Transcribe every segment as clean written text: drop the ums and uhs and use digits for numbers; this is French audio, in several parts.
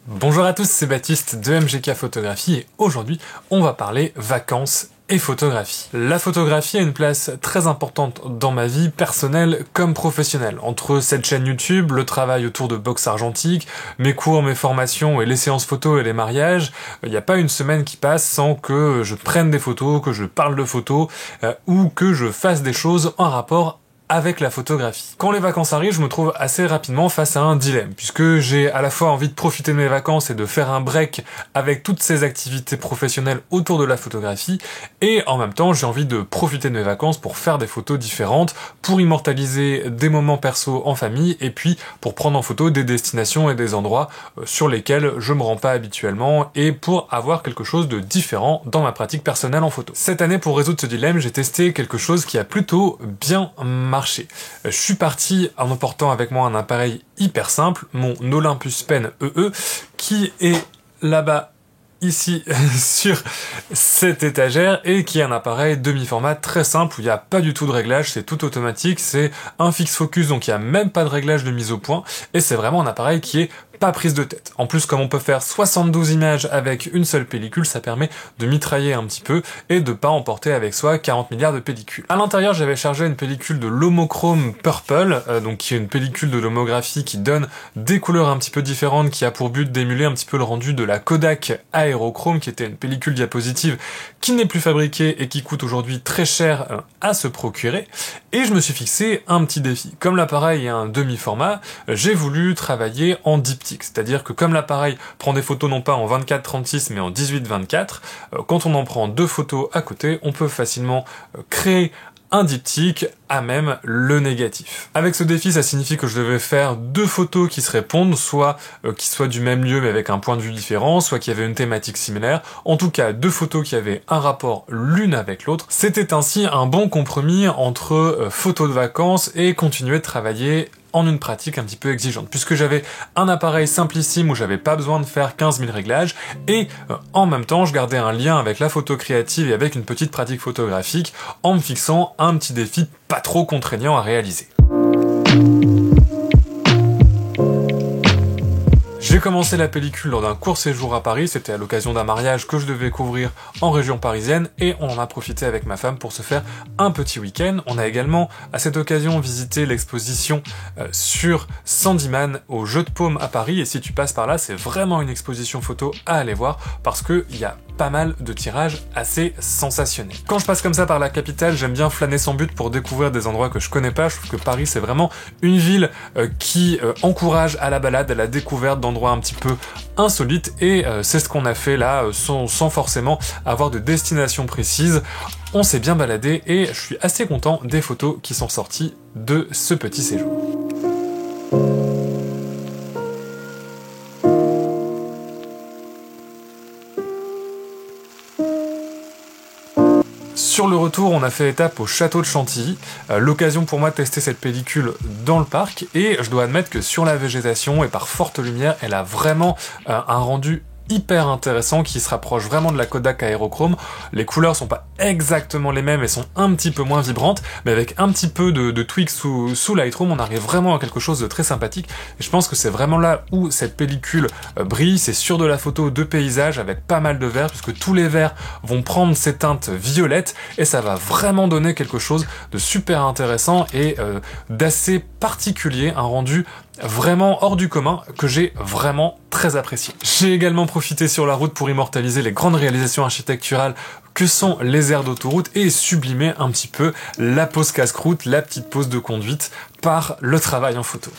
Bonjour à tous, c'est Baptiste de MGK Photographie et aujourd'hui on va parler vacances et photographie. La photographie a une place très importante dans ma vie personnelle comme professionnelle. Entre cette chaîne YouTube, le travail autour de boxe argentique, mes cours, mes formations et les séances photos et les mariages, il n'y a pas une semaine qui passe sans que je prenne des photos, que je parle de photos ou que je fasse des choses en rapport avec la photographie. Quand les vacances arrivent, je me trouve assez rapidement face à un dilemme, puisque j'ai à la fois envie de profiter de mes vacances et de faire un break avec toutes ces activités professionnelles autour de la photographie, et en même temps j'ai envie de profiter de mes vacances pour faire des photos différentes, pour immortaliser des moments perso en famille, et puis pour prendre en photo des destinations et des endroits sur lesquels je me rends pas habituellement, et pour avoir quelque chose de différent dans ma pratique personnelle en photo. Cette année, pour résoudre ce dilemme, j'ai testé quelque chose qui a plutôt bien marché. Je suis parti en emportant avec moi un appareil hyper simple, mon Olympus Pen EE, qui est là-bas, ici, sur cette étagère, et qui est un appareil demi-format très simple, où il n'y a pas du tout de réglage, c'est tout automatique, c'est un fixe focus, donc il n'y a même pas de réglage de mise au point, et c'est vraiment un appareil qui est pas prise de tête. En plus, comme on peut faire 72 images avec une seule pellicule, ça permet de mitrailler un petit peu et de pas emporter avec soi 40 milliards de pellicules. À l'intérieur, j'avais chargé une pellicule de l'Homochrome Purple, donc qui est une pellicule de lomographie qui donne des couleurs un petit peu différentes, qui a pour but d'émuler un petit peu le rendu de la Kodak Aerochrome, qui était une pellicule diapositive qui n'est plus fabriquée et qui coûte aujourd'hui très cher à se procurer. Et je me suis fixé un petit défi. Comme l'appareil est un demi-format, j'ai voulu travailler en diptyque. C'est-à-dire que comme l'appareil prend des photos non pas en 24-36 mais en 18-24, quand on en prend deux photos à côté, on peut facilement créer un diptyque à même le négatif. Avec ce défi, ça signifie que je devais faire deux photos qui se répondent, soit qui soient du même lieu mais avec un point de vue différent, soit qui avaient une thématique similaire, en tout cas deux photos qui avaient un rapport l'une avec l'autre. C'était ainsi un bon compromis entre photos de vacances et continuer de travailler en une pratique un petit peu exigeante, puisque j'avais un appareil simplissime où j'avais pas besoin de faire 15 000 réglages, et en même temps je gardais un lien avec la photo créative et avec une petite pratique photographique en me fixant un petit défi pas trop contraignant à réaliser. J'ai commencé la pellicule lors d'un court séjour à Paris, c'était à l'occasion d'un mariage que je devais couvrir en région parisienne, et on en a profité avec ma femme pour se faire un petit week-end. On a également à cette occasion visité l'exposition sur Sandyman au Jeu de Paume à Paris, et si tu passes par là, c'est vraiment une exposition photo à aller voir, parce qu'il y a pas mal de tirages assez sensationnels. Quand je passe comme ça par la capitale, j'aime bien flâner sans but pour découvrir des endroits que je connais pas. Je trouve que Paris, c'est vraiment une ville qui encourage à la balade, à la découverte d'endroits un petit peu insolites, et c'est ce qu'on a fait là, sans forcément avoir de destination précise. On s'est bien baladé et je suis assez content des photos qui sont sorties de ce petit séjour. Sur le retour, on a fait étape au château de Chantilly, l'occasion pour moi de tester cette pellicule dans le parc, et je dois admettre que sur la végétation et par forte lumière, elle a vraiment un rendu hyper intéressant qui se rapproche vraiment de la Kodak Aerochrome. Les couleurs sont pas exactement les mêmes et sont un petit peu moins vibrantes, mais avec un petit peu de tweak sous Lightroom, on arrive vraiment à quelque chose de très sympathique, et je pense que c'est vraiment là où cette pellicule brille. C'est sur de la photo de paysage avec pas mal de verts, puisque tous les verts vont prendre ces teintes violettes, et ça va vraiment donner quelque chose de super intéressant et d'assez particulier, un rendu vraiment hors du commun que j'ai vraiment très apprécié. J'ai également profité sur la route pour immortaliser les grandes réalisations architecturales que sont les aires d'autoroute et sublimer un petit peu la pause casse-croûte, la petite pause de conduite par le travail en photo.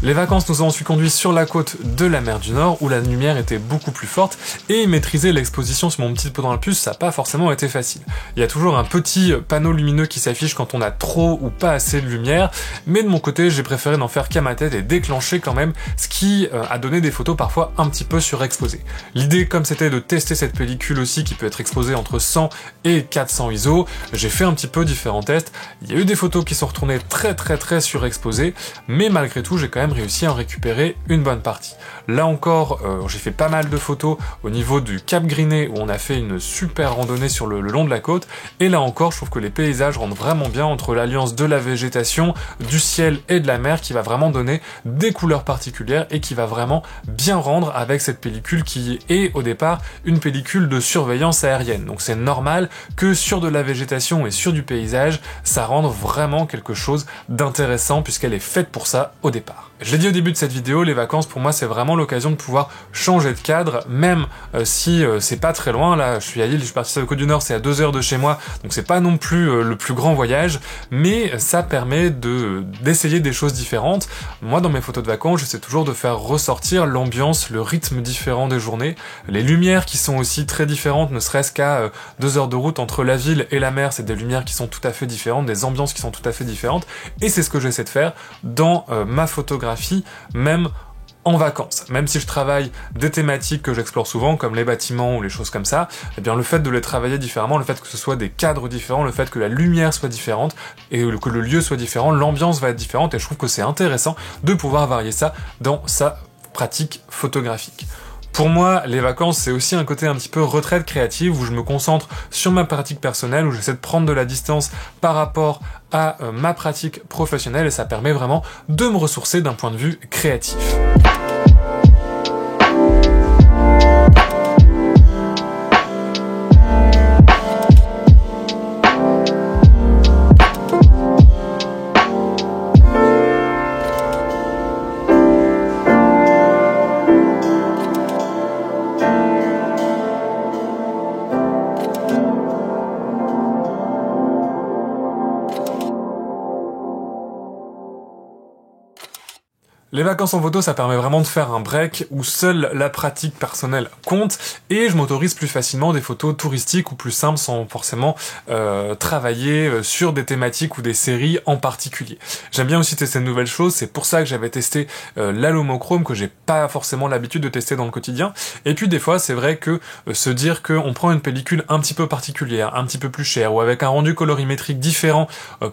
Les vacances nous ont ensuite conduits sur la côte de la mer du Nord, où la lumière était beaucoup plus forte, et maîtriser l'exposition sur mon petit pot dans la puce, ça n'a pas forcément été facile. Il y a toujours un petit panneau lumineux qui s'affiche quand on a trop ou pas assez de lumière, mais de mon côté, j'ai préféré n'en faire qu'à ma tête et déclencher quand même, ce qui a donné des photos parfois un petit peu surexposées. L'idée, comme c'était de tester cette pellicule aussi, qui peut être exposée entre 100 et 400 ISO, j'ai fait un petit peu différents tests. Il y a eu des photos qui sont retournées très surexposées, mais malgré tout, j'ai quand même réussi réussi à en récupérer une bonne partie. Là encore, j'ai fait pas mal de photos au niveau du Cap Griné où on a fait une super randonnée sur le long de la côte, et là encore, je trouve que les paysages rendent vraiment bien entre l'alliance de la végétation, du ciel et de la mer qui va vraiment donner des couleurs particulières et qui va vraiment bien rendre avec cette pellicule qui est au départ une pellicule de surveillance aérienne. Donc c'est normal que sur de la végétation et sur du paysage, ça rende vraiment quelque chose d'intéressant puisqu'elle est faite pour ça au départ. Je l'ai dit au début de cette vidéo, les vacances pour moi c'est vraiment l'occasion de pouvoir changer de cadre, même si c'est pas très loin. Là je suis à Lille, je suis parti sur le Côte du Nord, c'est à 2 heures de chez moi, donc c'est pas non plus le plus grand voyage, mais ça permet d'essayer des choses différentes. Moi dans mes photos de vacances, j'essaie toujours de faire ressortir l'ambiance, le rythme différent des journées, les lumières qui sont aussi très différentes, ne serait-ce qu'à 2 heures de route entre la ville et la mer, c'est des lumières qui sont tout à fait différentes, des ambiances qui sont tout à fait différentes, et c'est ce que j'essaie de faire dans ma photographie, même en vacances. Même si je travaille des thématiques que j'explore souvent, comme les bâtiments ou les choses comme ça, eh bien le fait de les travailler différemment, le fait que ce soit des cadres différents, le fait que la lumière soit différente et que le lieu soit différent, l'ambiance va être différente, et je trouve que c'est intéressant de pouvoir varier ça dans sa pratique photographique. Pour moi, les vacances, c'est aussi un côté un petit peu retraite créative où je me concentre sur ma pratique personnelle, où j'essaie de prendre de la distance par rapport à ma pratique professionnelle, et ça permet vraiment de me ressourcer d'un point de vue créatif. Les vacances en photo, ça permet vraiment de faire un break où seule la pratique personnelle compte, et je m'autorise plus facilement des photos touristiques ou plus simples sans forcément travailler sur des thématiques ou des séries en particulier. J'aime bien aussi tester de nouvelles choses, c'est pour ça que j'avais testé l'allomochrome que j'ai pas forcément l'habitude de tester dans le quotidien. Et puis des fois, c'est vrai que se dire qu'on prend une pellicule un petit peu particulière, un petit peu plus chère, ou avec un rendu colorimétrique différent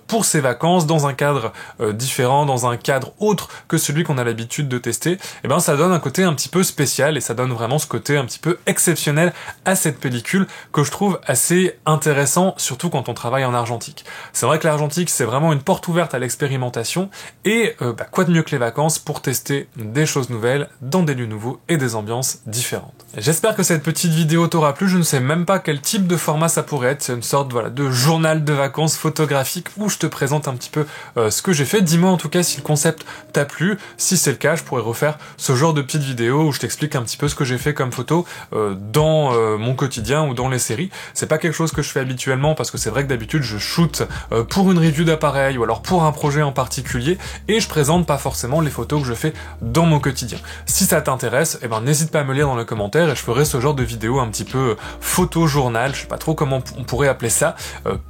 pour ses vacances, dans un cadre différent, dans un cadre autre que celui qu'on a l'habitude de tester, et ben ça donne un côté un petit peu spécial, et ça donne vraiment ce côté un petit peu exceptionnel à cette pellicule que je trouve assez intéressant, surtout quand on travaille en argentique. C'est vrai que l'argentique c'est vraiment une porte ouverte à l'expérimentation, et quoi de mieux que les vacances pour tester des choses nouvelles dans des lieux nouveaux et des ambiances différentes. J'espère que cette petite vidéo t'aura plu. Je ne sais même pas quel type de format ça pourrait être, c'est une sorte de journal de vacances photographique où je te présente un petit peu ce que j'ai fait. Dis-moi en tout cas si le concept t'a plu. Si c'est le cas, je pourrais refaire ce genre de petite vidéo où je t'explique un petit peu ce que j'ai fait comme photo dans mon quotidien ou dans les séries. C'est pas quelque chose que je fais habituellement parce que c'est vrai que d'habitude je shoot pour une review d'appareil ou alors pour un projet en particulier, et je présente pas forcément les photos que je fais dans mon quotidien. Si ça t'intéresse, eh ben n'hésite pas à me lire dans les commentaires et je ferai ce genre de vidéo un petit peu photo-journal, je sais pas trop comment on pourrait appeler ça,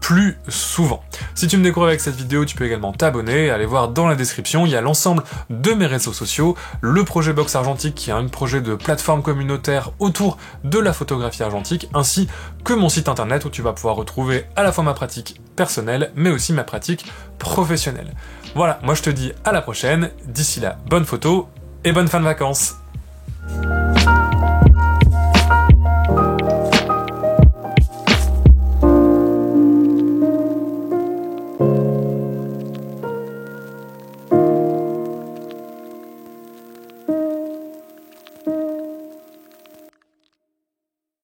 plus souvent. Si tu me découvres avec cette vidéo, tu peux également t'abonner, aller voir dans la description, il y a l'ensemble de mes réseaux sociaux, le projet Box Argentique qui est un projet de plateforme communautaire autour de la photographie argentique, ainsi que mon site internet où tu vas pouvoir retrouver à la fois ma pratique personnelle mais aussi ma pratique professionnelle. Voilà, moi je te dis à la prochaine, d'ici là, bonne photo et bonne fin de vacances.